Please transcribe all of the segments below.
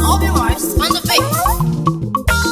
All your lives on the face.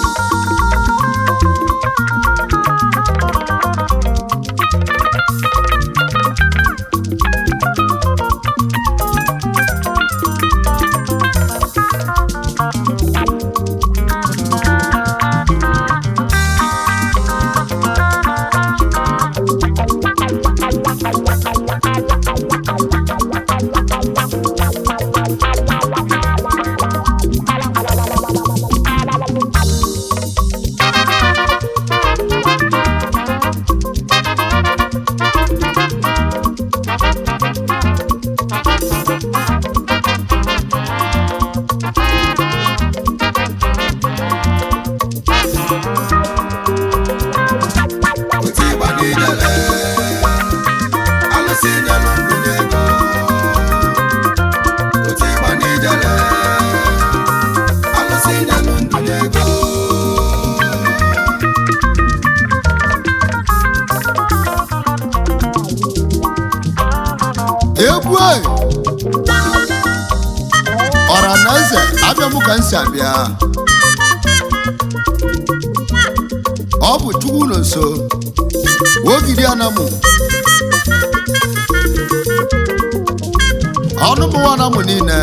Ọra na eze abịa mụ ka nsi abịa ọ bụ Chukwu nọ nso ogidi anamụ ọnụ mụwa anamụ niile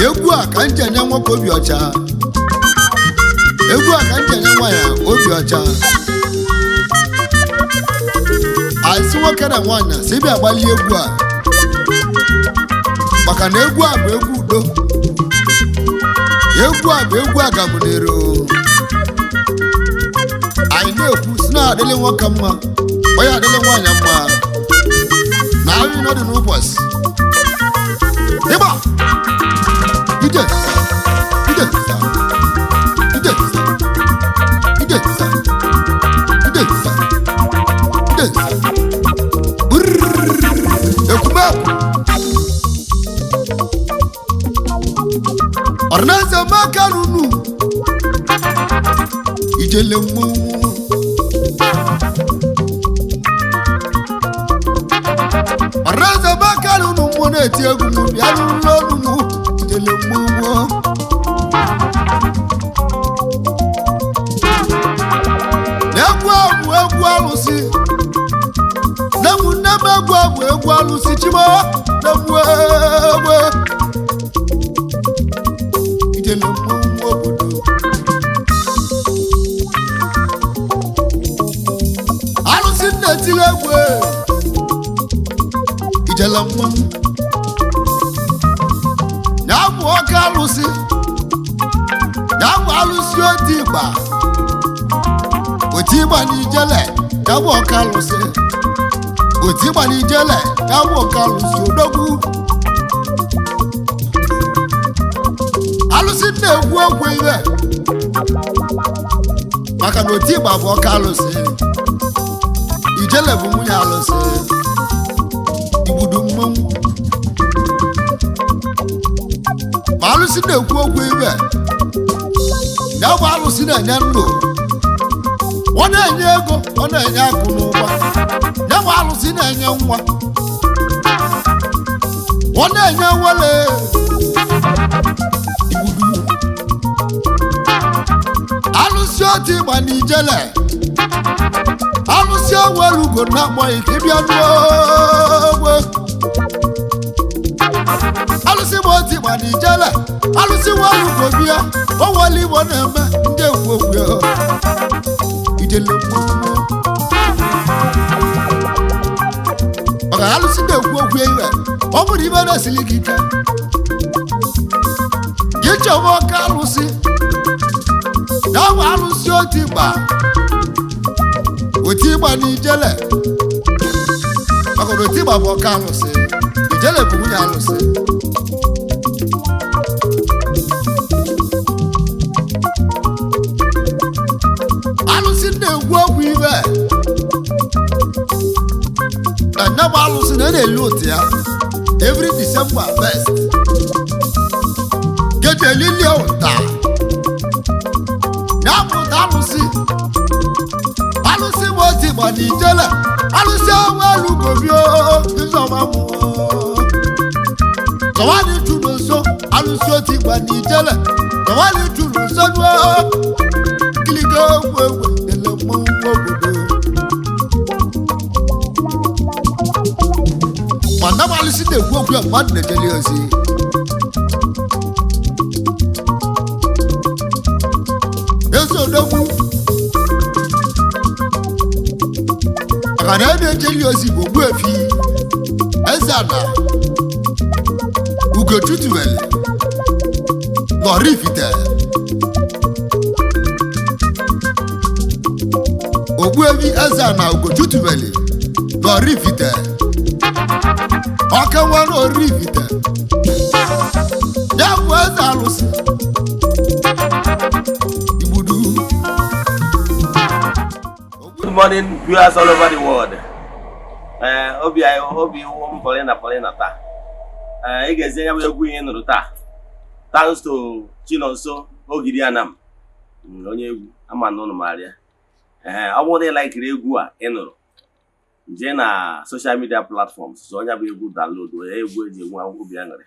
egwu a ka nje nye nwoke obi ọcha egwu a ka nje nye nwaanyị obi ọcha asị nwoke na nwaanyị si bịa gbalie egwu a maka na egwu a bụ egwu udo egwu a bụ egwu agamunero anyị na-ekwu si na adịlị nwoke mma onye adịlị nwaanyị mma na anyị nọdụ n'ụbọchị ịgba ije ije ije ije Orneze makarunu ijele mmụọ Orneze makarunu mmụọ na-eti egwu m bịa n'ụlọ m ijele mmụọ egwu abụ egwu alụsị nemu neme egwu abụ egwu alụsị chimo nemu egwu ijele mmụọ obodo alụsị na-etiri egwu ijele mmụọ ya bụ ọka alụsị ya bụ alụsị oti ịgba oti ịgba n'ijele ya bụ ọka alụsị oti ịgba n'ijele ya bụ ọka alụsị odogwu alụsị na-egwu ogwe iwe maka na oti ịgba bụ ọka alụsị ijele bụ nwunye alụsị igbudu mmanwụ ma alụsị na-ekwu ogwe iwe ya bụ alụsị na-enye ndụ ọ na-enye ego ọ na-enye akụ n'ụba ya bụ alụsị na-enye nwa ọ na-enye nwele igbudu alụsị oti ịgba n'ijele alụsị owelu ugo na-akpọghị ka ịbịa n'ogbe alụsị bụ oti ịgba n'ijele alụsị welu ugo bịa o nwere igbo na-eme ndị ekwu okwu ijele mmụọ maka alụsị na-ekwu okwu iwe ọ bụrụ ibe na-esili gị ike gị chọba ọka alụsị na ọ bụ alụsị oti ịgba oti ịgba n'ijele maka na oti ịgba bụ ọka alụsị ijele bụ nwunye alụsị alụsị na-egwu ogwu ibe na nyabụ alụsị na-eli otu ya every December 1st geje lilie ụta ya bụ ụta alụsị alụsị bụ oti Manijela, Alusia Walugobio, Zamamu. Tawali Chunoso, Alusioti Manijela, Tawali Chunoso, Kiligo, Elemo, Manama listen to work your man, the Jeliosi. Yes, so no. I can't tell you as you go with Eze-Ana. Who go to well? No, Rifita. Obuevi Eze-Ana who go to well. No, Rifita. Aka one or Rifita. That was Alus. Good morning, viewers all over the world. I hope you won't Polina ta. You guys say we're going in Ruta. Thanks to Chinonso, Eze-Ana. I'm a non Maria. I want to like Regua, Enro. Jena social media platforms, so I be good download or a word you want to be angry.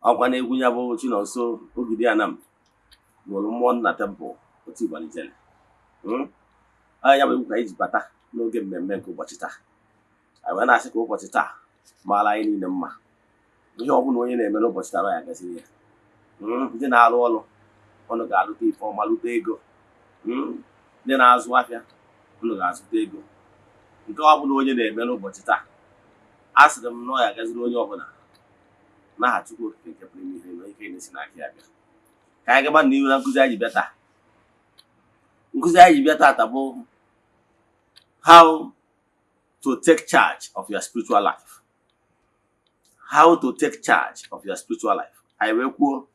I want to go about Chinonso, Eze-Ana. One na temple, what's it going to tell? I am a bata, no game menko botita. I went ask go botita, Malay in the ma. You open no name no botita, I guess here. Then I'll all on the galuti for Malutego. Then I was wafia, on the gasutego. Go up no name no botita. Ask them no, I guess no governor. Now to go think a premium in the Sinaki. Kagaban knew that Kuzaji better. Kuzaji better about how to take charge of your spiritual life. How to take charge of your spiritual life. I will quote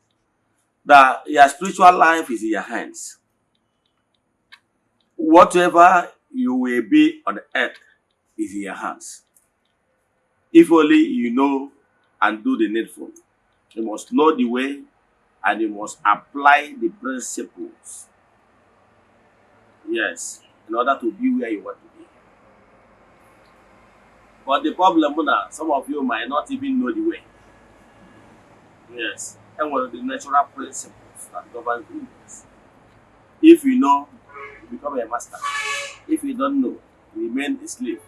that your spiritual life is in your hands. Whatever you will be on the earth is in your hands. If only you know and do the needful. You must know the way and you must apply the principles. Yes, in order to be where you want to be. But the problem is some of you might not even know the way. Yes, and one of the natural principles that govern the universe. If you know, you become a master. If you don't know, you remain a slave.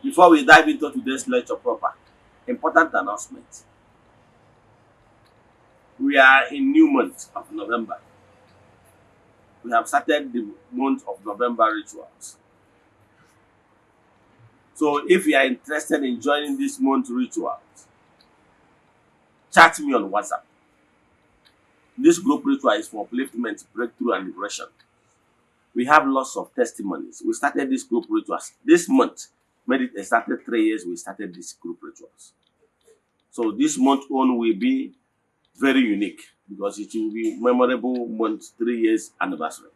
Before we dive into today's lecture proper, important announcement. We are in new month of November. We have started the month of November rituals. So if you are interested in joining this month rituals, chat me on WhatsApp. This group ritual is for upliftment, breakthrough, and liberation. We have lots of testimonies. We started this group rituals this month. It started 3 years. We started this group rituals. So this month on will be very unique because it will be memorable month 3 years anniversary.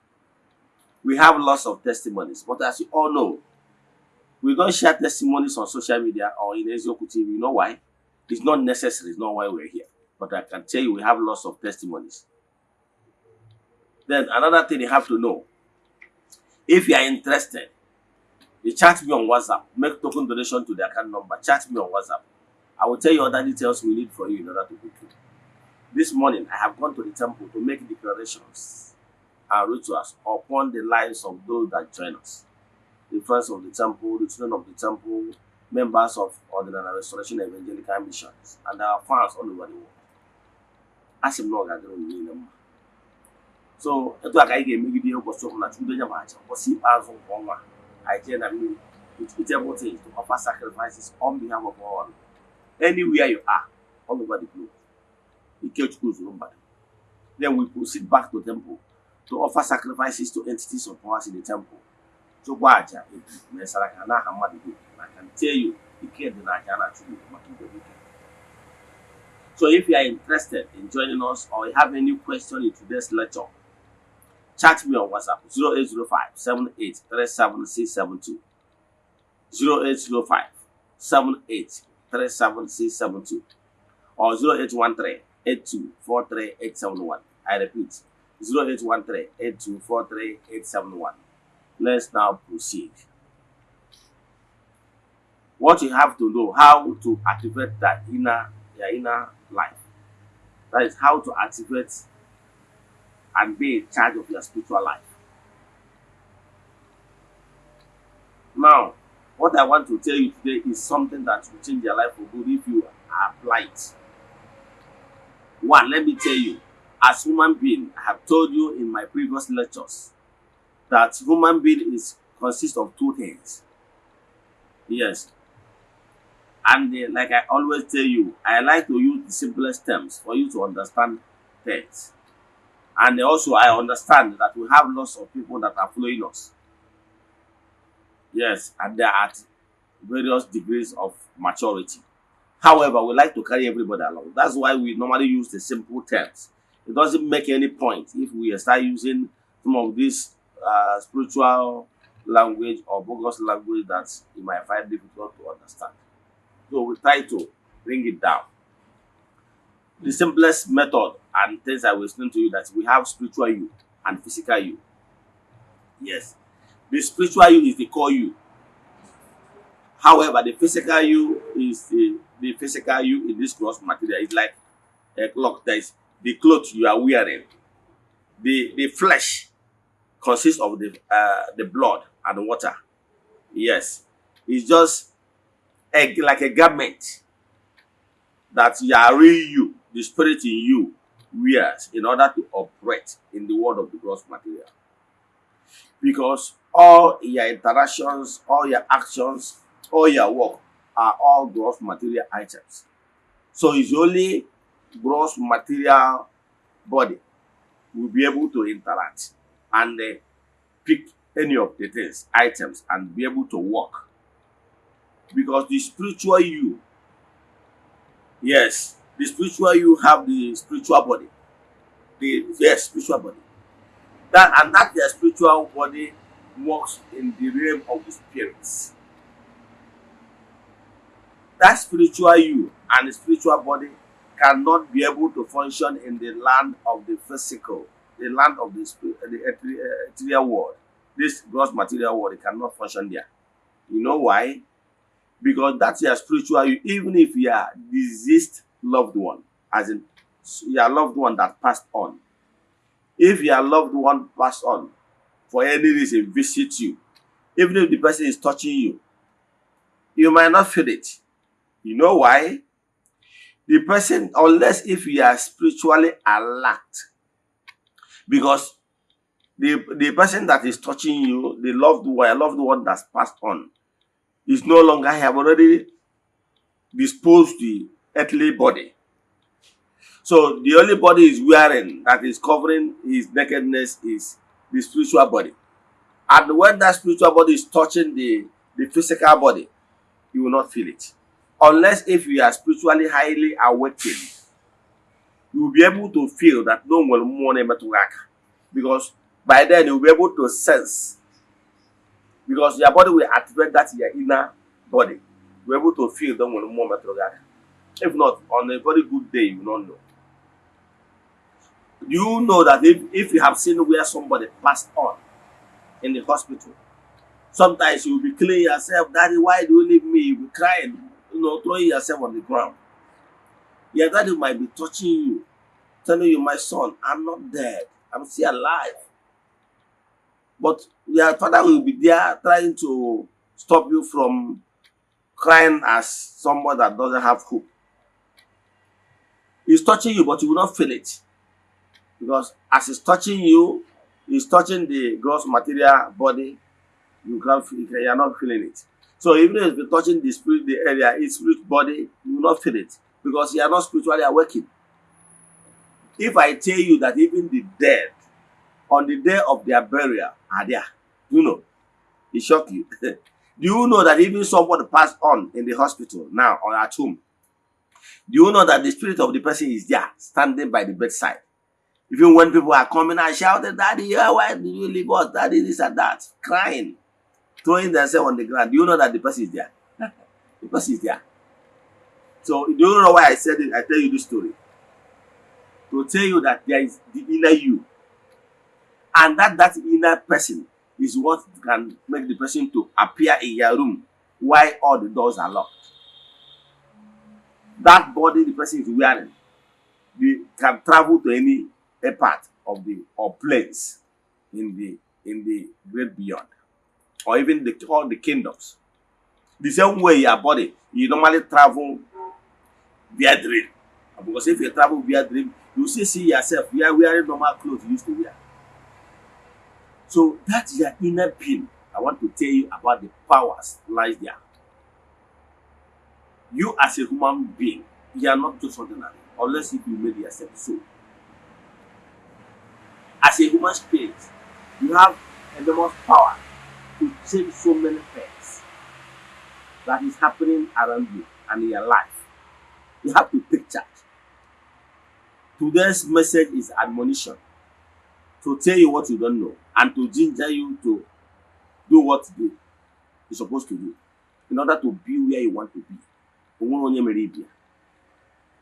We have lots of testimonies, but as you all know, we don't share testimonies on social media or in Eziokwu TV. You know why? It's not necessary. It's not why we're here. But I can tell you we have lots of testimonies. Then another thing you have to know, if you are interested, you chat me on WhatsApp, make token donation to the account number, chat me on WhatsApp. I will tell you other details we need for you in order to book you. This morning, I have gone to the temple to make declarations and rituals upon the lives of those that join us. The friends of the temple, the children of the temple, members of Ordinary Restoration Evangelical Missions, and our fans all over the world. As you know, so, it's like I gave me the opportunity to do the match. I tell them it's able to offer sacrifices on behalf of all. Anywhere you are, all over the globe. Then we proceed back to the temple to offer sacrifices to entities of powers in the temple. So I can tell you the care that I actually. So if you are interested in joining us or you have any question in today's lecture, chat me on WhatsApp 0805 7837 0805 7837 or 0813 8243 871. I repeat 0813 8243 871. Let's now proceed. What you have to know, how to activate your inner life. That is how to activate and be in charge of your spiritual life. Now, what I want to tell you today is something that will change your life for good if you apply it. One, let me tell you, as human being, I have told you in my previous lectures that human being consists of two things. Yes. And like I always tell you, I like to use the simplest terms for you to understand things. And also, I understand that we have lots of people that are following us. Yes, and they are at various degrees of maturity. However, we like to carry everybody along. That's why we normally use the simple terms. It doesn't make any point if we start using some of this spiritual language or bogus language that you might find difficult to understand. So we try to bring it down. The simplest method and things I will explain to you that we have spiritual you and physical you. Yes. The spiritual you is the core you. However, the physical you is the physical you in this gross material is like a cloth. That is the clothes you are wearing. The flesh consists of the blood and water. Yes. It's just like a garment that you are real you, the spirit in you wears in order to operate in the world of the gross material. Because all your interactions, all your actions, all your work are all gross material items. So it's only gross material body will be able to interact and pick any of the things, items, and be able to work. Because the spiritual you, yes, the spiritual you have the spiritual body. Spiritual body. That their spiritual body works in the realm of the spirits. That spiritual you and the spiritual body cannot be able to function in the land of the physical, the land of the ethereal world. This gross material world, it cannot function there. You know why? Because that's your spiritual you, even if you are deceased loved one, as in your loved one that passed on. If your loved one passed on for any reason, visit you, even if the person is touching you, you might not feel it. You know why? The person, unless if you are spiritually alert, because the person that is touching you, the loved one that's passed on, is no longer have already disposed the earthly body. So the only body is wearing that is covering his nakedness is the spiritual body. And when that spiritual body is touching the physical body, you will not feel it. Unless if you are spiritually highly awakened, you will be able to feel that no one will more to work. Because by then you will be able to sense. Because your body will activate that in your inner body. You will be able to feel no one more to work. If not, on a very good day, you will not know. Do you know that if you have seen where somebody passed on in the hospital, sometimes you will be killing yourself, Daddy, why do you leave me? You will be crying, throwing yourself on the ground. Your daddy might be touching you, telling you, my son, I'm not dead, I'm still alive. But your father will be there trying to stop you from crying as someone that doesn't have hope. He's touching you, but you will not feel it. Because as he's touching you, he's touching the gross material body, you are not feeling it. So even if you're touching the spirit, the area, its spirit body, you will not feel it. Because you are not spiritually awakened. If I tell you that even the dead, on the day of their burial, are there, it shock you. Do you know that even someone passed on in the hospital now or at home? Do you know that the spirit of the person is there, standing by the bedside? Even when people are coming and shouting, Daddy, why did you leave us? Daddy, this and that, crying, throwing themselves on the ground. Do you know that the person is there? The person is there. So, do you know why I said it? I tell you this story. To tell you that there is the inner you. And that inner person is what can make the person to appear in your room while all the doors are locked. That body the person is wearing, they can travel to any part of the or place in the great beyond, or even all the kingdoms. The same way your body, you normally travel via dream. Because if you travel via dream, you still see yourself. You are wearing normal clothes you used to wear. So that's your inner being. I want to tell you about the powers lies there. You as a human being, you are not just ordinary, unless if you made yourself so. As a human spirit, you have enormous power to change so many things that is happening around you and in your life. You have to take charge. Today's message is admonition to tell you what you don't know and to ginger you to do what you're supposed to do in order to be where you want to be.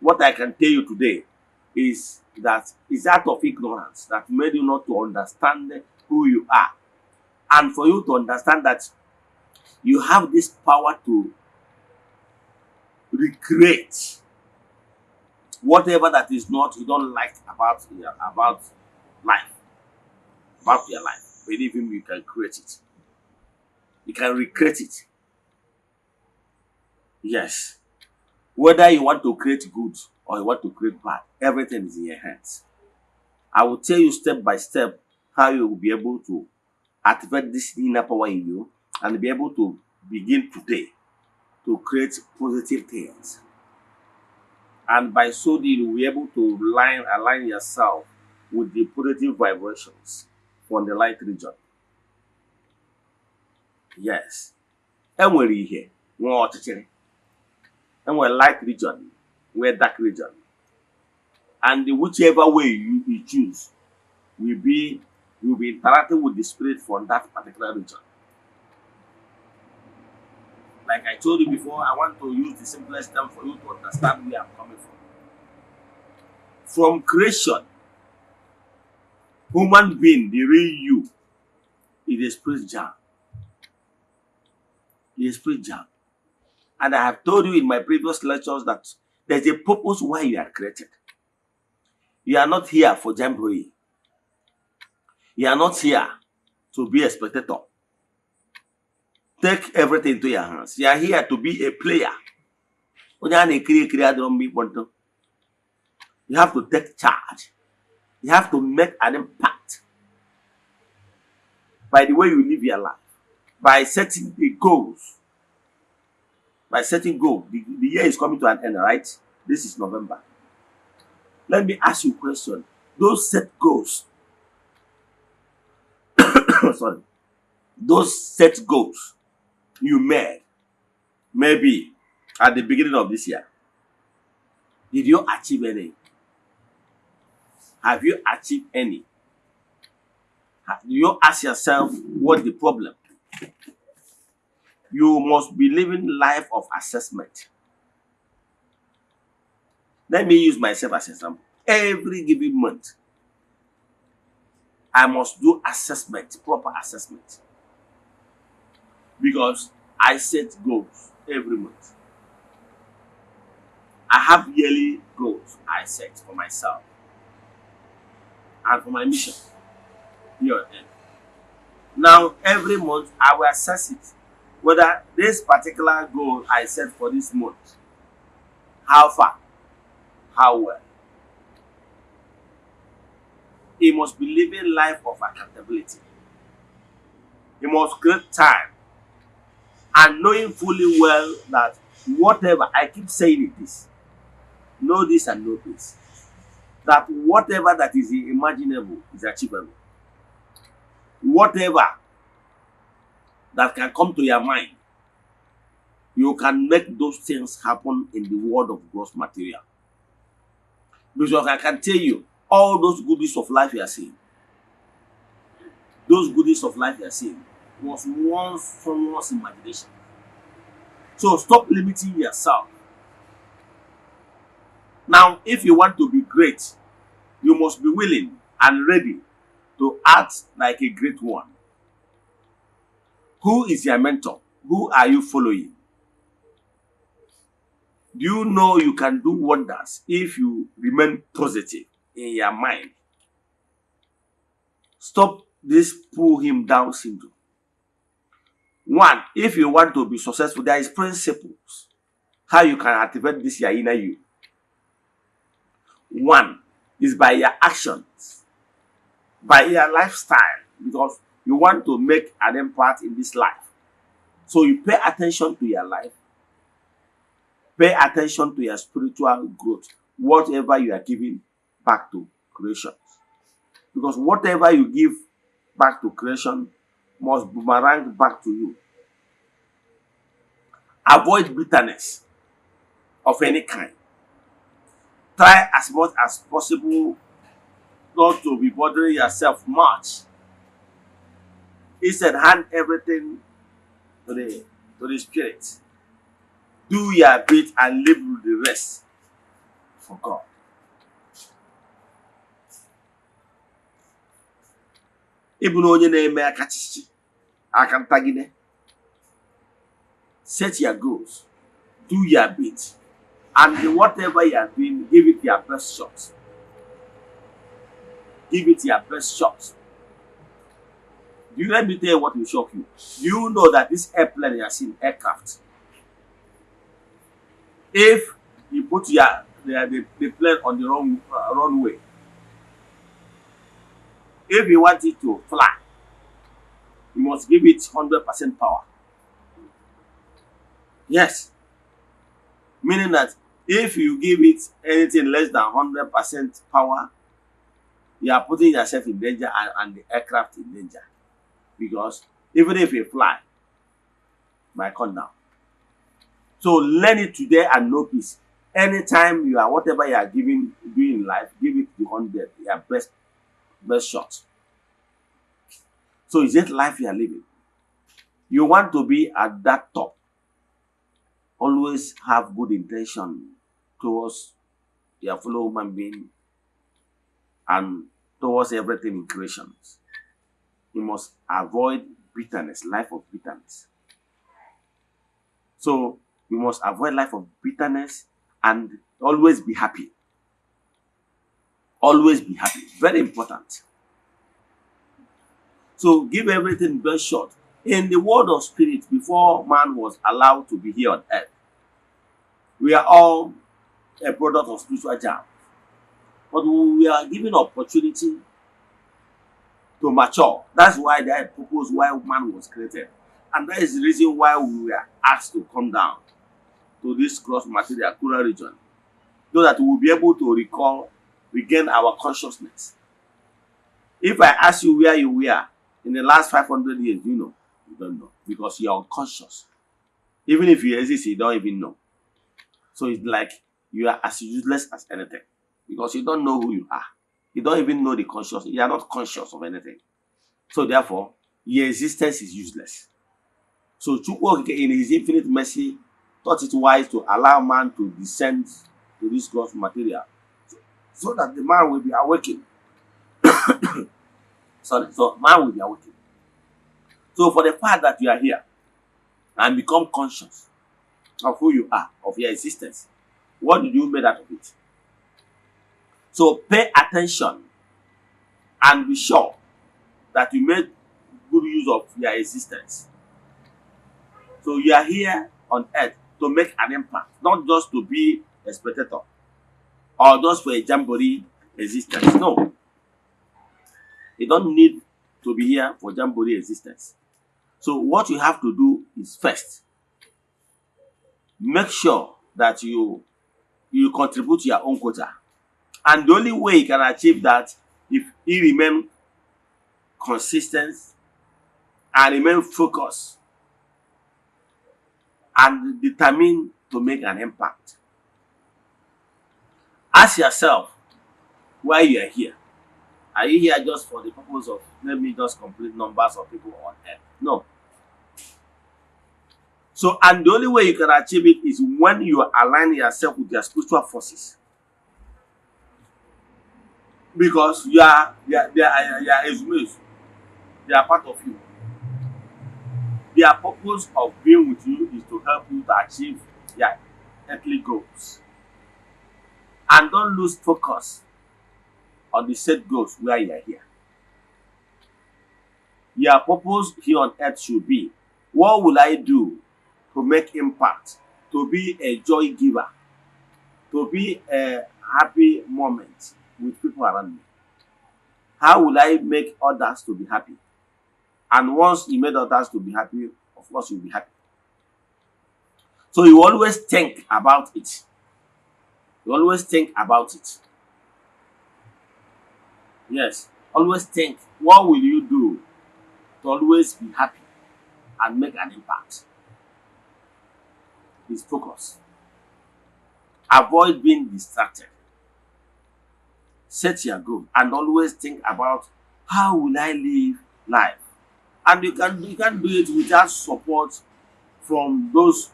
What I can tell you today is that it's out of ignorance that made you not to understand who you are, and for you to understand that you have this power to recreate whatever that is not you don't like about life, about your life. Believe him, you can create it. You can recreate it. Yes. Whether you want to create good or you want to create bad, everything is in your hands. I will tell you step by step how you will be able to activate this inner power in you and be able to begin today to create positive things. And by so doing, you will be able to align yourself with the positive vibrations from the light region. Yes. Enwere ihe nwe ọchịchịrị. Enwere light region, where dark region. And whichever way you choose will be you'll be interacting with the spirit from that particular region. Like I told you before, I want to use the simplest term for you to understand where I'm coming from. From creation, human being, the real you, is a spirit jam. It is a spirit jam. And I have told you in my previous lectures that there's a purpose why you are created. You are not here for jamboree. You are not here to be a spectator. Take everything into your hands. You are here to be a player. You have to take charge. You have to make an impact by the way you live your life, by setting the goals. By setting goals, the year is coming to an end, right? This is November. Let me ask you a question. Those set goals, sorry, those set goals you made, maybe at the beginning of this year, did you achieve any? Have you achieved any? Do you ask yourself what the problem? You must be living life of assessment. Let me use myself as an example. Every given month, I must do assessment, proper assessment. Because I set goals every month. I have yearly goals I set for myself and for my mission here on earth. Now, every month, I will assess it. Whether this particular goal I set for this month, how far, how well. He must be living life of accountability. He must create time and knowing fully well that whatever, I keep saying it this, know this and know this, that whatever that is imaginable is achievable. Whatever that can come to your mind, you can make those things happen in the world of gross material. Because I can tell you, all those goodies of life you are seeing, those goodies of life you are seeing, was once someone's imagination. So stop limiting yourself. Now, if you want to be great, you must be willing and ready to act like a great one. Who is your mentor? Who are you following? Do you know you can do wonders if you remain positive in your mind? Stop this pull him down syndrome. One, if you want to be successful, there is principles how you can activate this your inner you. One is by your actions, by your lifestyle, because you want to make an impact in this life. So you pay attention to your life, pay attention to your spiritual growth, whatever you are giving back to creation. Because whatever you give back to creation must boomerang back to you. Avoid bitterness of any kind. Try as much as possible not to be bothering yourself much. Instead, hand everything to the spirit. Do your bit and live with the rest for God. Ịbụ na onye na-eme aka chichi, aka ntagide. Set your goals, do your bit, and whatever you are doing, give it your best shot. Give it your best shot. Let me tell you what will shock you. You know that this airplane you are seeing, aircraft, if you put the plane on the wrong runway, if you want it to fly, you must give it 100% power. Yes. Meaning that if you give it anything less than 100% power, you are putting yourself in danger and the aircraft in danger. Because even if you fly, it might come down. So learn it today and know peace. Anytime you are, whatever you are doing in life, give it the 100, your best shot. So is it life you are living? You want to be at that top. Always have good intention towards your fellow human being and towards everything in creation. You must avoid bitterness, life of bitterness. So you must avoid life of bitterness and always be happy. Always be happy. Very important. So give everything best shot. In the world of spirit, before man was allowed to be here on earth, we are all a product of spiritual jam. But we are given opportunity to mature. That's why there is purpose why man was created. And that is the reason why we were asked to come down to this cross material, Kura region, so that we will be able to regain our consciousness. If I ask you where you were in the last 500 years, you know, you don't know, because you are unconscious. Even if you exist, you don't even know. So it's like you are as useless as anything, because you don't know who you are. You don't even know the conscious. You are not conscious of anything. So therefore, your existence is useless. So Chukwu in his infinite mercy thought it wise to allow man to descend to this gross material, so that the man will be awakened. So man will be awakened. So for the fact that you are here and become conscious of who you are, of your existence, what did you make out of it? So pay attention and be sure that you make good use of your existence. So you are here on earth to make an impact, not just to be a spectator or just for a jamboree existence. No. You don't need to be here for jamboree existence. So what you have to do is first, make sure that you contribute to your own quota. And the only way you can achieve that if you remain consistent and remain focused and determined to make an impact. Ask yourself why you are here. Are you here just for the purpose of, let me just complete numbers of people on earth? No. So, and the only way you can achieve it is when you align yourself with your spiritual forces. Because they are exhumates. They are part of you. They Their purpose of being with you is to help you to achieve your earthly goals. And don't lose focus on the set goals where you are here. Your purpose here on earth should be, what will I do to make impact, to be a joy giver, to be a happy moment with people around me? How will I make others to be happy? And once you made others to be happy, of course you'll be happy. So you always think about it. You always think about it. Yes. Always think, what will you do to always be happy and make an impact? Is focus. Avoid being distracted. Set your goal and always think about, how will I live life? And you can do it without support from those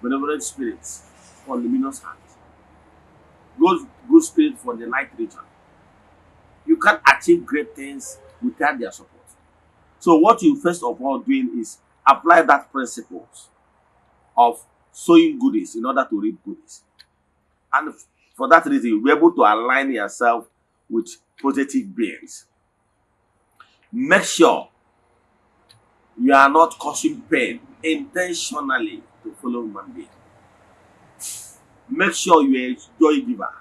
benevolent spirits from luminous heart. Those good spirits from the light region. You can't achieve great things without their support. So what you first of all doing is apply that principles of sowing goodies in order to reap goodies. And for that reason, you'll be able to align yourself with positive beings. Make sure you are not causing pain intentionally to follow human being. Make sure you are a joy giver.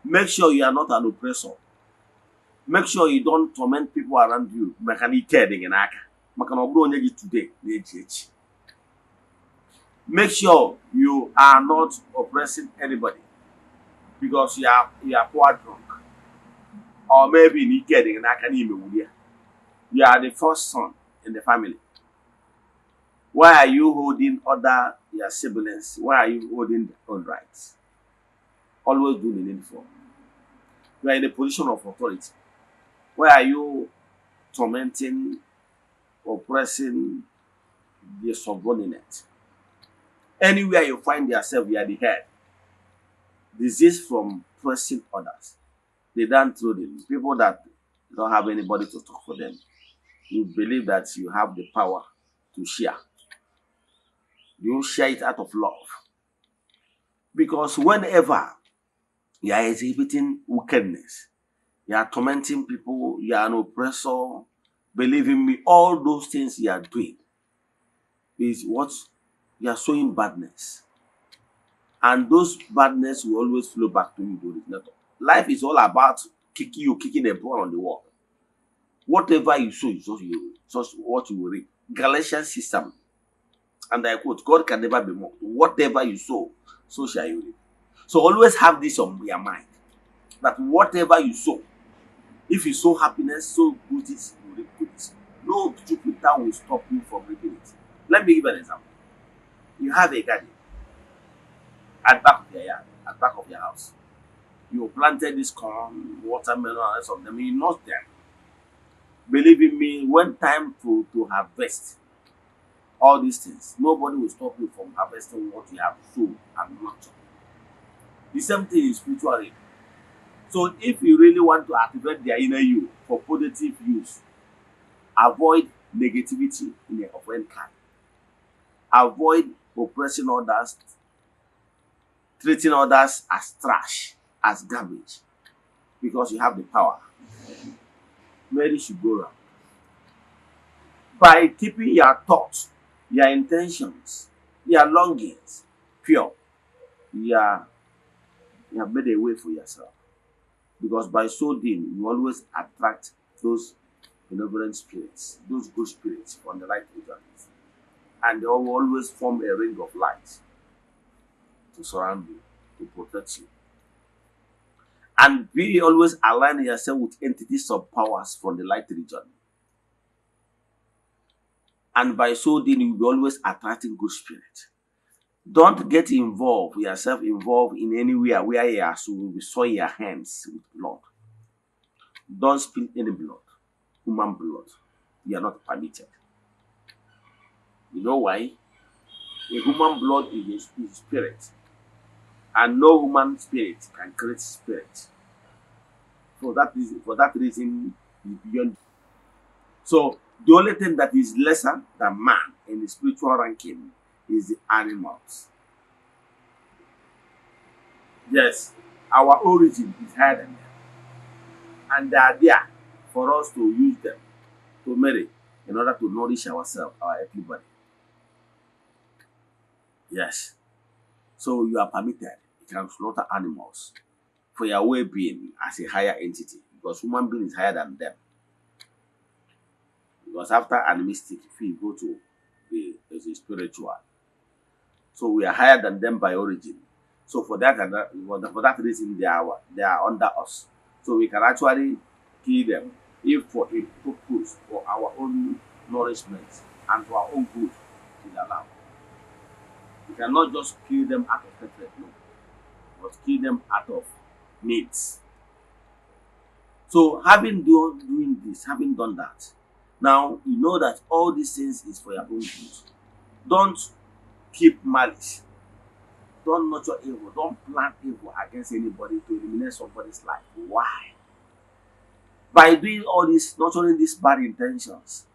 Make sure you are not an oppressor. Make sure you don't torment people around you. Today. Make sure you are not oppressing anybody because you are poor drunk. Or maybe you are the first son in the family. Why are you holding other your siblings? Why are you holding their own rights? Always do the needful. You are in a position of authority. Why are you tormenting, oppressing the subordinate? Anywhere you find yourself, you are the head. Disease from pressing others. They don't throw them. People that don't have anybody to talk for them. You believe that you have the power to share. You share it out of love. Because whenever you are exhibiting wickedness, you are tormenting people, you are an oppressor, believe in me, all those things you are doing is what you are showing badness. And those badness will always flow back to you. Life is all about kicking a ball on the wall. Whatever you sow is just what you will reap. Galatians system. And I quote, God can never be mocked. Whatever you sow, so shall you reap. So always have this on your mind. That whatever you sow, if you sow happiness, sow goodies, you reap goodies. No Jupiter will stop you from reaping it. Let me give an example. You have a garden at back of your yard, at back of your house. You planted this corn, watermelon, and some of them. You nurse them. Believe in me, when time to harvest all these things, nobody will stop you from harvesting what you have sown and nurtured. The same thing in spiritual realm. So if you really want to activate the inner you for positive use, avoid negativity in of any kind. Avoid oppressing others, treating others as trash, as garbage, because you have the power. Mary should go around. By keeping your thoughts, your intentions, your longings pure, you have made a way for yourself. Because by so doing, you always attract those benevolent spirits, those good spirits from the light regions. And they will always form a ring of light to surround you, to protect you. And be always align yourself with entities of powers from the light region. And by so doing, you will be always attracting good spirit. Don't get yourself involved in anywhere where you will soil your hands with blood. Don't spill any blood, human blood. You are not permitted. You know why? A human blood is a spirit. And no human spirit can create spirit. For that reason, it's beyond. So The only thing that is lesser than man in the spiritual ranking is the animals. Yes, our origin is higher than them, and they are there for us to use them to marry in order to nourish ourselves, our everybody. Yes. So you are permitted. You can slaughter animals for your well-being as a higher entity because human being is higher than them. Because after animistic, if you go to the spiritual, so we are higher than them by origin. So for that reason, they are under us. So we can actually kill them if for a purpose for our own nourishment and for our own good is allowed. We cannot just kill them out of hatred, no, but kill them out of needs. So having done that, now you know that all these things is for your own good. Don't keep malice. Don't nurture evil. Don't plan evil against anybody to eliminate somebody's life. Why? By doing all this, nurturing these bad intentions.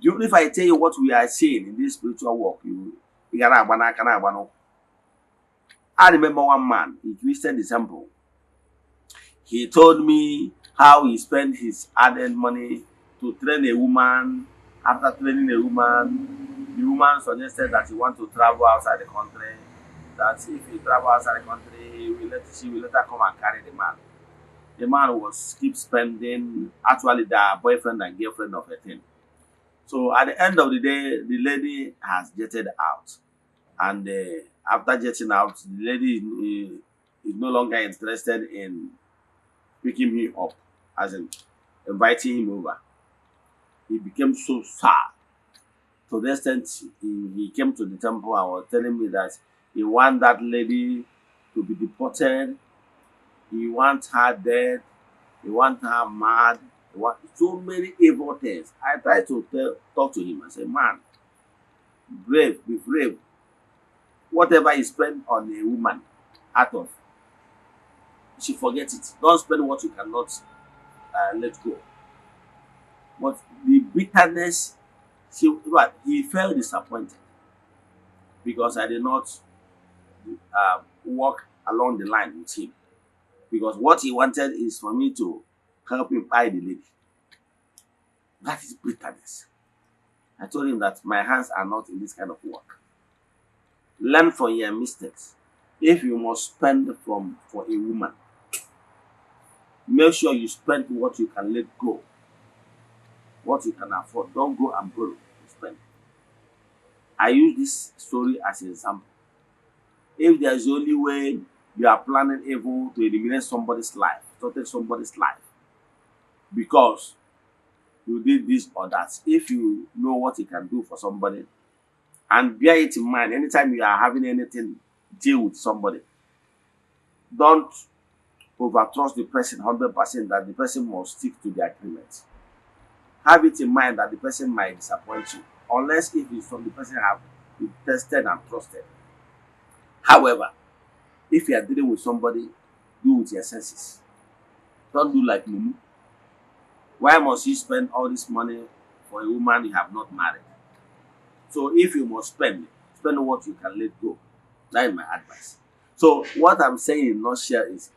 If I tell you what we are seeing in this spiritual work, you can. I remember one man, he twisted the temple. He told me how he spent his hard-earned money to train a woman. After training a woman, the woman suggested that he want to travel outside the country. That if he travel outside the country, she will let her come and carry the man. The man was keep spending. Actually, they are boyfriend and girlfriend of a thing. So at the end of the day, the lady has jetted out, and after jetting out, the lady is no longer interested in picking him up, as in inviting him over. He became so sad. To the extent he came to the temple and was telling me that he want that lady to be deported, he want her dead, he want her mad, he want so many evil things. I tried to talk to him and say, man, be brave. Whatever you spend on a woman out of, she forget it. Don't spend what you cannot let go. But the bitterness, he felt disappointed because I did not walk along the line with him. Because what he wanted is for me to help him buy the lady. That is bitterness. I told him that my hands are not in this kind of work. Learn from your mistakes. If you must spend for a woman, make sure you spend what you can let go, what you can afford. Don't go and borrow to spend. I use this story as an example. If there's the only way you are planning evil to eliminate somebody's life, to take somebody's life, because you did this or that, if you know what you can do for somebody, and bear it in mind anytime you are having anything deal with somebody, don't overtrust the person 100% that the person must stick to the agreement. Have it in mind that the person might disappoint you, unless if it's from the person have been tested and trusted. However, if you are dealing with somebody, do with your senses. Don't do like Mumu. Why must you spend all this money for a woman you have not married? So if you must spend what you can let go. That is my advice. So what I'm saying in nutshell is,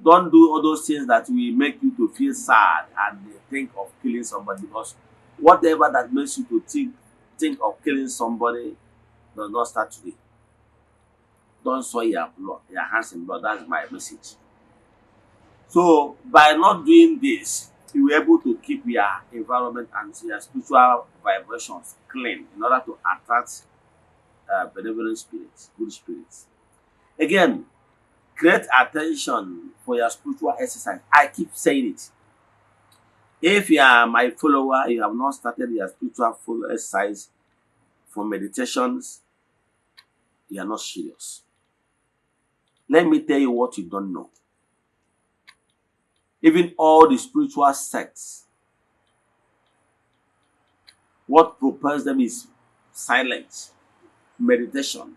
don't do all those things that will make you to feel sad and think of killing somebody, because whatever that makes you to think of killing somebody does not start today. Don't soil your blood, your hands in blood. That's my message. So by not doing this, you will be able to keep your environment and your spiritual vibrations clean in order to attract benevolent spirits, good spirits. Again, create attention for your spiritual exercise. I keep saying it. If you are my follower, you have not started your spiritual full exercise for meditations, you are not serious. Let me tell you what you don't know. Even all the spiritual sects, what propels them is silence, meditation,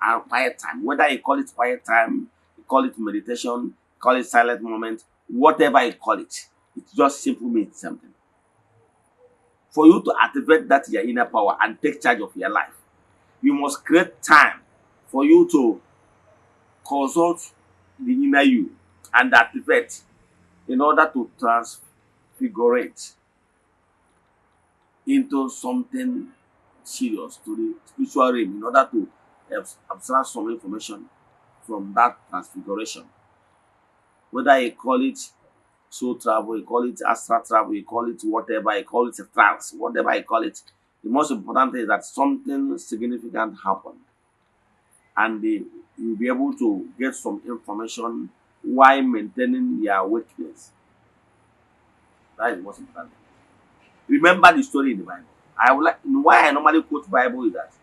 and quiet time. Whether you call it quiet time, you call it meditation, call it silent moment, whatever you call it. It just simply means something. For you to activate that your inner power and take charge of your life, you must create time for you to consult the inner you and activate in order to transfigurate into something serious to the spiritual realm in order to abstract some information from that transfiguration. Whether you call it soul travel, you call it astral travel, you call it whatever, you call it a trance, whatever you call it. The most important thing is that something significant happened and you'll be able to get some information while maintaining your awakeness. That is the most important. Remember the story in the Bible. I would like why I normally quote Bible is that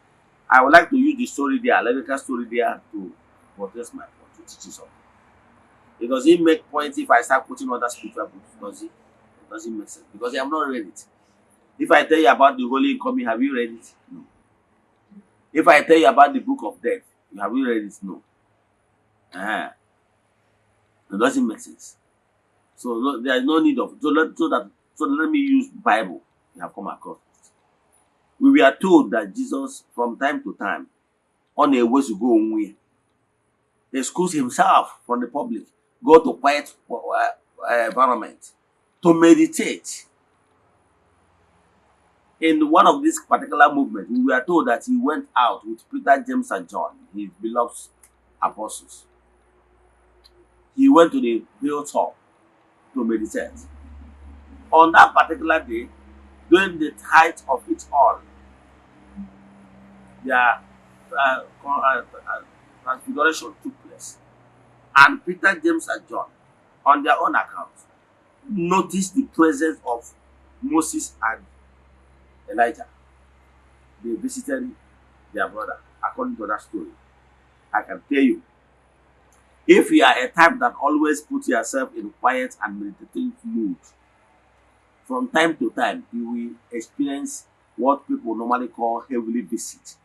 I would like to use the story there, logical story there to protest my point, to teach you something. It doesn't make point if I start quoting other spiritual books, does it? It doesn't make sense because I have not read it. If I tell you about the Holy Incoming, have you read it? No. If I tell you about the Book of Death, have you read it? No. It doesn't make sense. So there is no need of so let me use Bible you have come across. We were told that Jesus, from time to time, on a way to go away, excuse himself from the public, go to quiet environment to meditate. In one of these particular movements, we were told that he went out with Peter, James, and John, his beloved apostles. He went to the hilltop to meditate. On that particular day, during the height of it all, their transfiguration took place. And Peter, James, and John, on their own account, noticed the presence of Moses and Elijah. They visited their brother, according to that story. I can tell you, if you are a type that always puts yourself in quiet and meditative mood, from time to time, you will experience what people normally call heavenly visit.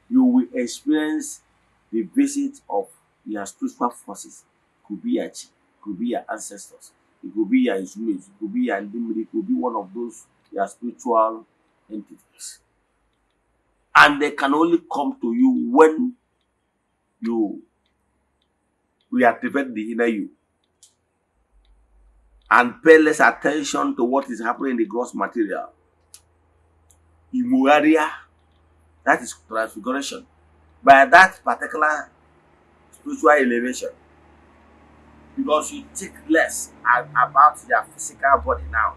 You will experience the visit of your spiritual forces. It could be your chi, it could be your ancestors, it could be your instruments, it could be your limit, it could be one of those your spiritual entities. And they can only come to you when you reactivate the inner you and pay less attention to what is happening in the gross material. Imuaria, that is transfiguration. By that particular spiritual elevation, because you think less about your physical body now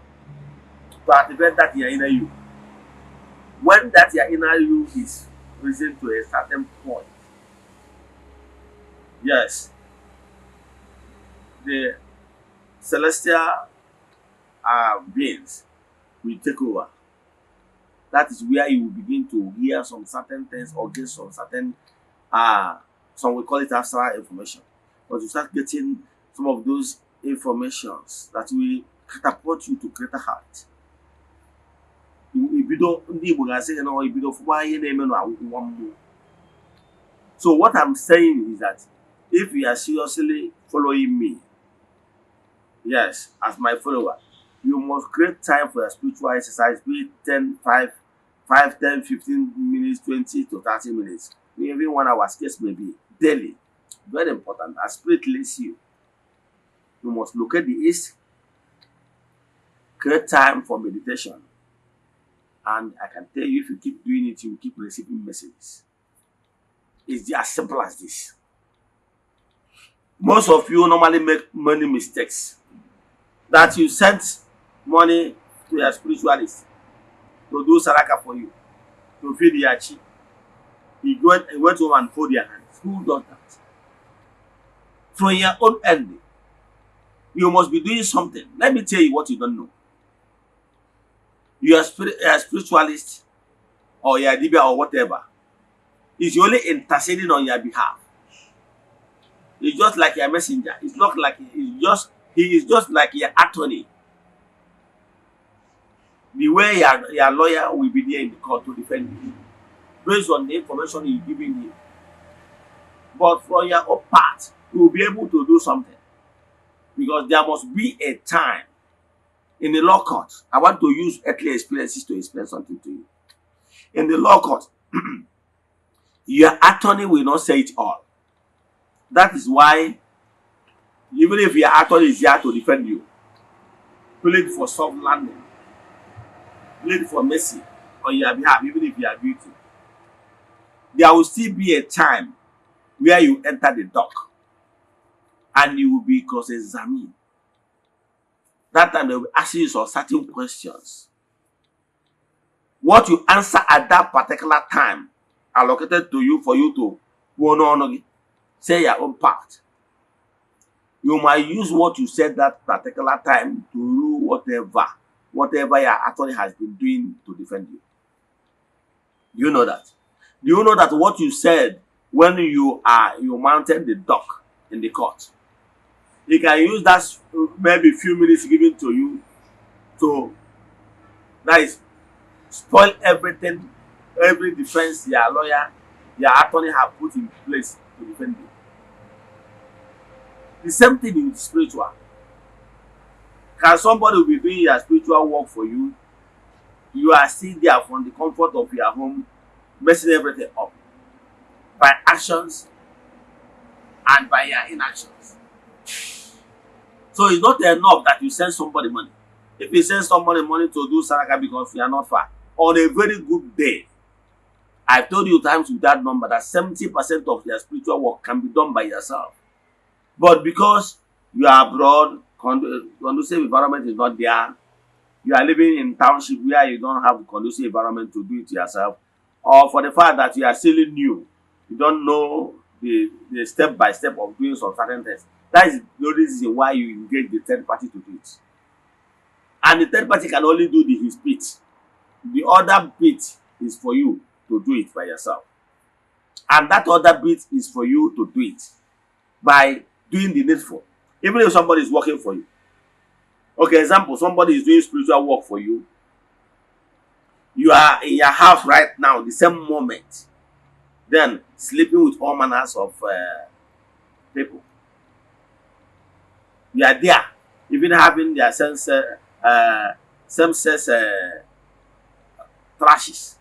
to activate that your inner you. When that your inner you is risen to a certain point, yes, the celestial beings will take over. That is where you will begin to hear some certain things or get some certain, some we call it astral information. But you start getting some of those informations that will catapult you to greater height. So what I'm saying is that if you are seriously following me, yes, as my follower, you must create time for your spiritual exercise, be it 10, 15 minutes, 20 to 30 minutes, even 1 hour, case maybe daily. Very important. As spirit leads you, you must locate the east, create time for meditation. And I can tell you, if you keep doing it, you will keep receiving messages. It's as simple as this. Most of you normally make many mistakes. That you sent money to your spiritualist to do saraka for you, to feed your chi. He went home and fold your hands. Who does that? From your own end, you must be doing something. Let me tell you what you don't know. You are a spiritualist or you are dibia or whatever. He's only interceding on your behalf. He's just like your messenger. It's not like he is just like your attorney. The way your lawyer will be there in the court to defend you based on the information he's giving you. But from your own part, you will be able to do something. Because there must be a time In the law court, I want to use earthly experiences to explain something to you. In the law court, your attorney will not say it all. That is why, even if your attorney is here to defend you, plead for soft landing, plead for mercy on your behalf, even if you are guilty, there will still be a time where you enter the dock and you will be cross-examined. That time they will ask you some certain questions. What you answer at that particular time allocated to you for you to say your own part. You might use what you said that particular time to rule whatever your attorney has been doing to defend you. Do you know that? Do you know that what you said when you mounted the dock in the court, you can use that maybe few minutes given to you to, that is, spoil everything, every defense your lawyer, your attorney have put in place to defend you. The same thing in spiritual. Can somebody be doing your spiritual work for you? You are still there from the comfort of your home, messing everything up by actions and by your inactions. So it's not enough that you send somebody money. If you send somebody money to do saraka because you are not far, on a very good day, I've told you times with that number that 70% of your spiritual work can be done by yourself. But because you are abroad, conducive environment is not there, you are living in township where you don't have a conducive environment to do it yourself, or for the fact that you are still new, you don't know the step by step of doing some certain things. That is the reason why you engage the third party to do it. And the third party can only do his bit. The other bit is for you to do it by yourself. And that other bit is for you to do it by doing the needful. Even if somebody is working for you. Okay, example, somebody is doing spiritual work for you. You are in your house right now, the same moment. Then sleeping with all manners of people. You are there, even having their same-sex trashes.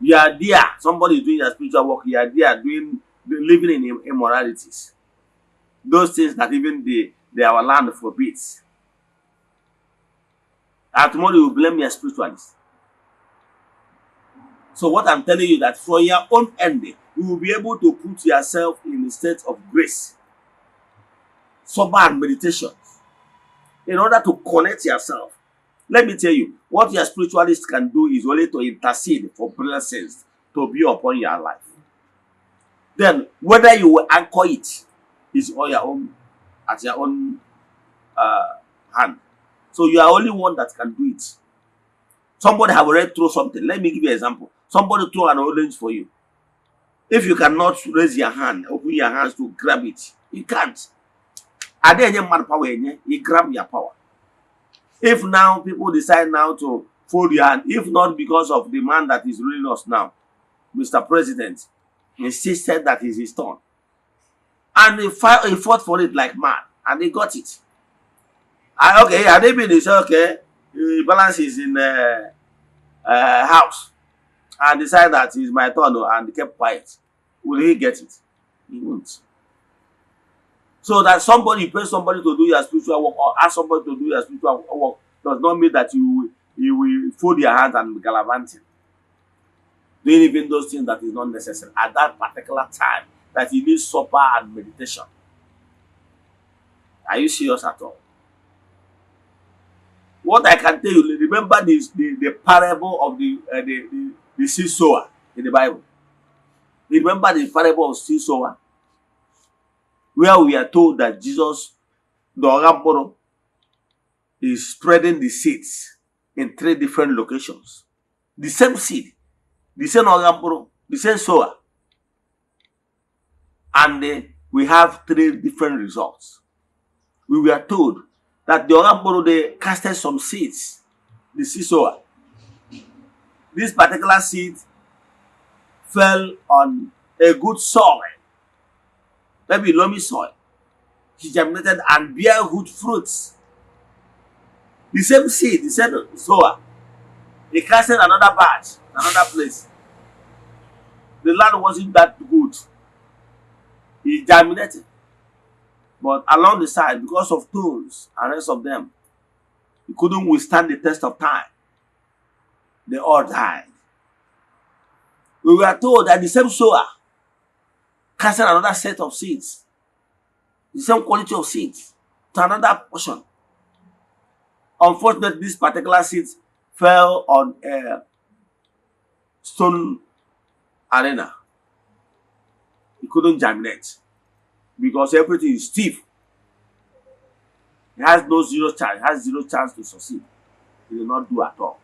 You are there, somebody is doing your spiritual work. You are there living in immoralities. Those things that even our land forbids. And tomorrow you will blame your spiritualists. So what I'm telling you, that for your own ending, you will be able to put yourself in a state of grace, sober and meditation, in order to connect yourself. Let me tell you, what your spiritualist can do is only to intercede for blessings to be upon your life. Then, whether you will anchor it is on your own, at your own hand. So you are only one that can do it. Somebody have already thrown something. Let me give you an example. Somebody throw an orange for you. If you cannot raise your hand, open your hands to grab it, you can't. Are there any man power in you? You grab your power. If now people decide now to fold your hand, if not because of the man that is ruling us now, Mr. President, insisted that it's his turn. And he fought for it like mad, and they got it. Okay, had they been, they say, okay, the balance is in the house, and decide that it's my turn, and they kept quiet. Will he get it? He won't. So that somebody pay somebody to do your spiritual work, or ask somebody to do your spiritual work, does not mean that you will fold your hands and be gallivanting. Doing even those things that is not necessary at that particular time, that you need supper and meditation. Are you serious at all? What I can tell you, remember the parable of the seed sower in the Bible. Remember the parable of seed sower, where we are told that Jesus, the Oramboro, is spreading the seeds in 3 different locations. The same seed, the same Oramboro, the same sower. And we have 3 different results. We were told that the Oramboro, they casted some seeds, the seed sower. This particular seed fell on a good soil, maybe loamy soil. He germinated and bear good fruits. The same seed, the same sower, he casted another batch, another place. The land wasn't that good. He germinated. But along the side, because of thorns and rest of them, he couldn't withstand the test of time. They all died. We were told that the same sower casted another set of seeds, the same quality of seeds, to another portion. Unfortunately, this particular seed fell on a stone arena. It couldn't germinate because everything is stiff. It has no zero chance. It has zero chance to succeed. It will not do at all.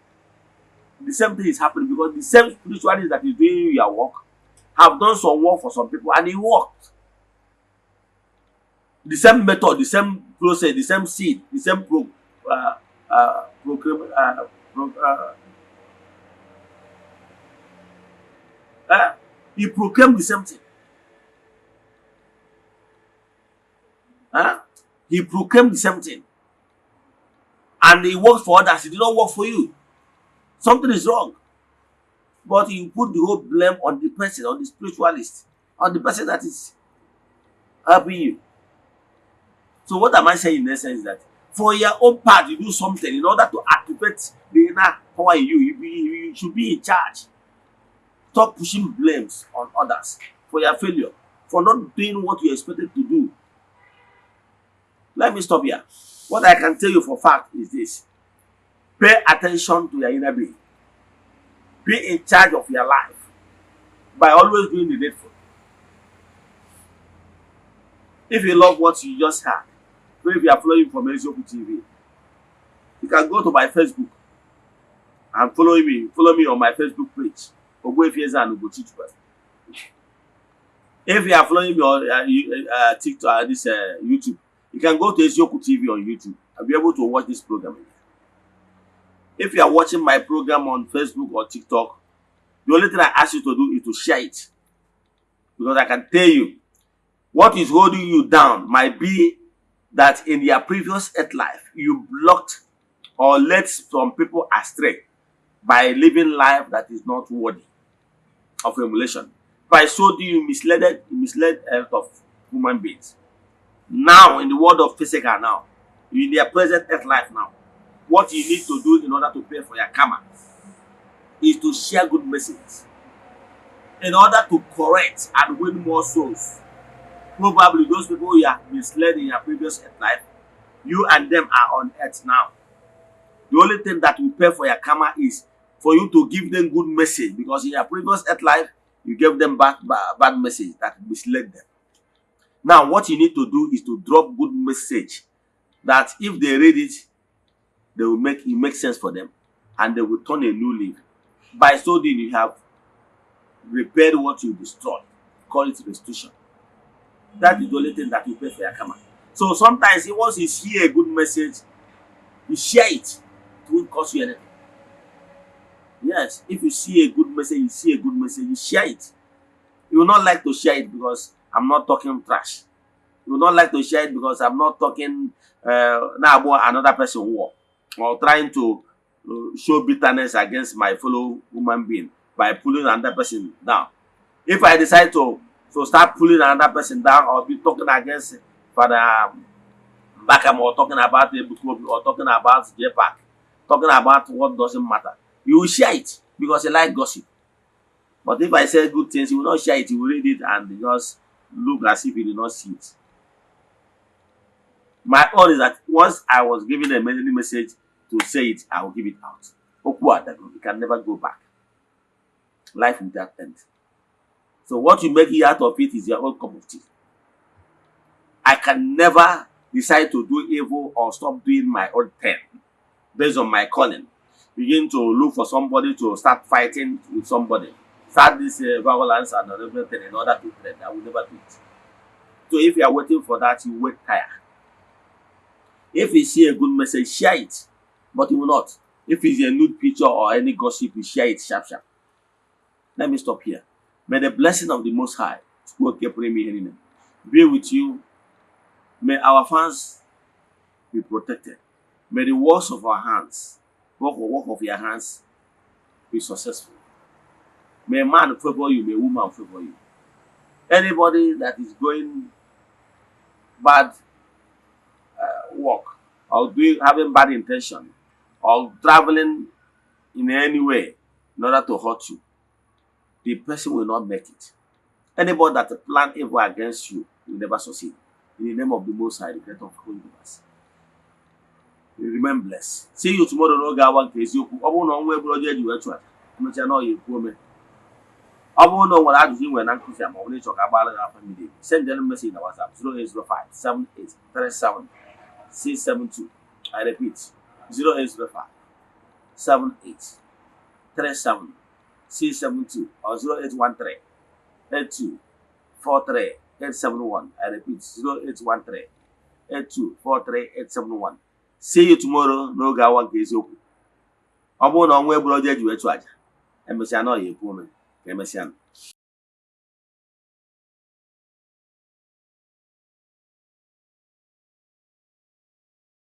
The same thing is happening because the same spiritualist that is doing your work have done some work for some people and it worked. The same method, the same process, the same seed, the same he proclaimed the same thing. He proclaimed the same thing. And it worked for others. It did not work for you. Something is wrong. But you put the whole blame on the person, on the spiritualist, on the person that is helping you. So what am I saying in essence is that for your own part, you do something in order to activate the inner power in you. You should be in charge. Stop pushing blames on others for your failure, for not doing what you expected to do. Let me stop here. What I can tell you for fact is this. Pay attention to your inner being. Be in charge of your life by always doing the needful. If you love what you just heard, if you are following from Eze-Ana TV, you can go to my Facebook and follow me. Follow me on my Facebook page. Eze-Ana. If you are following me on TikTok, this YouTube, you can go to Eze-Ana TV on YouTube and be able to watch this program. If you are watching my program on Facebook or TikTok, the only thing I ask you to do is to share it. Because I can tell you, what is holding you down might be that in your previous earth life, you blocked or led some people astray by living life that is not worthy of emulation. By so doing, you misled a lot of human beings. Now, in the world of physical now, in their present earth life now, what you need to do in order to pay for your karma is to share good messages in order to correct and win more souls. Probably those people you have misled in your previous earth life, you and them are on earth now. The only thing that will pay for your karma is for you to give them good message, because in your previous earth life, you gave them bad message that misled them. Now, what you need to do is to drop good message that if they read it, they will make sense for them, and they will turn a new leaf. By so doing, you have repaired what you destroyed. Call it restitution. That is the only thing that will pay for your karma. So sometimes, once you hear a good message, you share it. It won't cost you anything. Yes, if you see a good message, you share it. You will not like to share it because I'm not talking trash. You will not like to share it because I'm not talking now about another person war, or trying to show bitterness against my fellow human being by pulling another person down. If I decide to start pulling another person down, or be talking against Father Bakam, or talking about Ebukobi, or talking about JPAC, talking about what doesn't matter, you will share it because you like gossip. But if I say good things, you will not share it, you will read it and just look as if you did not see it. My own is that once I was given a message to say it, I will give it out. You can never go back. Life without end. So what you make out of it is your own cup of tea. I can never decide to do evil or stop doing my own thing based on my calling. Begin to look for somebody to start fighting with somebody. Start this violence and everything in order to trade. I will never do it. So if you are waiting for that, you wait tired. If you see a good message, share it. But you will not. If it's a nude picture or any gossip, you share it sharp. Let me stop here. May the blessing of the Most High be with you. May our fans be protected. May the works of our hands, work of your hands, be successful. May man favor you, may woman favor you. Anybody that is going bad work or having bad intention or traveling in any way in order to hurt you, the person will not make it. Anybody that plan evil against you will never succeed. In the name of the Most High, the Creator of the universe. Remain blessed. See you tomorrow. No ga one case you. Obu no nwe bro je ji we twa. Mecha no ye ku me. Obu no nwere ajụjụ nwe na nkuzi ama onye chọka agbara ga family. Send them message na WhatsApp 0805 7837 672. I repeat 0805 7837 672 or 0813 82 43 871. I repeat 0813 82 43 871. See you tomorrow n'oge awa nke eziokwu. Ọ bụrụ na ọnwa egburu ọjọọ eji wee chụ aja, emesịa na ọ ya ekwu ome ka emesịa.